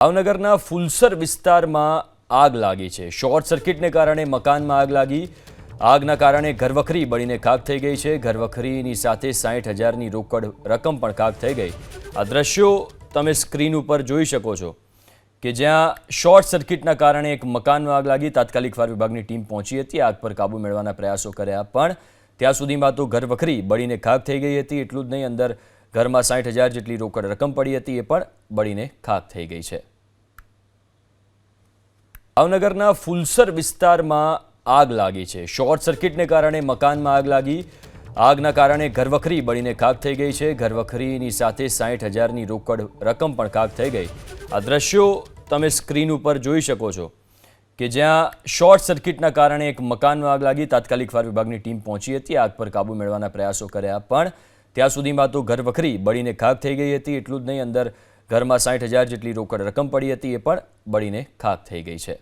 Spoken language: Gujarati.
ભાવનગરના ફુલસર વિસ્તારમાં આગ લાગી છે। શોર્ટ સર્કિટને કારણે મકાનમાં આગ લાગી। આગના કારણે ઘરવખરી બળીને ખાખ થઈ ગઈ છે। ઘરવખરીની સાથે 60,000ની રોકડ રકમ પણ ખાખ થઈ ગઈ। આ દ્રશ્યો તમે સ્ક્રીન ઉપર જોઈ શકો છો કે જ્યાં શોર્ટ સર્કિટના કારણે એક મકાનમાં આગ લાગી। તાત્કાલિક ફાયર વિભાગની ટીમ પહોંચી હતી। આગ પર કાબૂ મેળવવાના પ્રયાસો કર્યા પણ ત્યાં સુધીમાં તો ઘરવખરી બળીને ખાખ થઈ ગઈ હતી। એટલું જ નહીં, અંદર ઘરમાં 60,000 જેટલી રોકડ રકમ પડી હતી, એ પણ બળીને ખાખ થઈ ગઈ છે। ભાવનગરના ફુલસર વિસ્તારમાં આગ લાગી છે। શોર્ટ સર્કિટને કારણે મકાનમાં આગ લાગી। આગના કારણે ઘરવખરી બળીને ખાખ થઈ ગઈ છે। ઘરવખરીની સાથે 60,000ની રોકડ રકમ પણ ખાખ થઈ ગઈ। આ દ્રશ્યો તમે સ્ક્રીન ઉપર જોઈ શકો છો કે જ્યાં શોર્ટ સર્કિટના કારણે એક મકાનમાં આગ લાગી। તાત્કાલિક ફાયર વિભાગની ટીમ પહોંચી હતી। આગ પર કાબૂ મેળવવાના પ્રયાસો કર્યા પણ ત્યાં સુધીમાં તો ઘરવખરી બળીને ખાખ થઈ ગઈ હતી। એટલું જ નહીં, અંદર ઘરમાં 60,000 જેટલી રોકડ રકમ પડી હતી, એ પણ બળીને ખાખ થઈ ગઈ છે।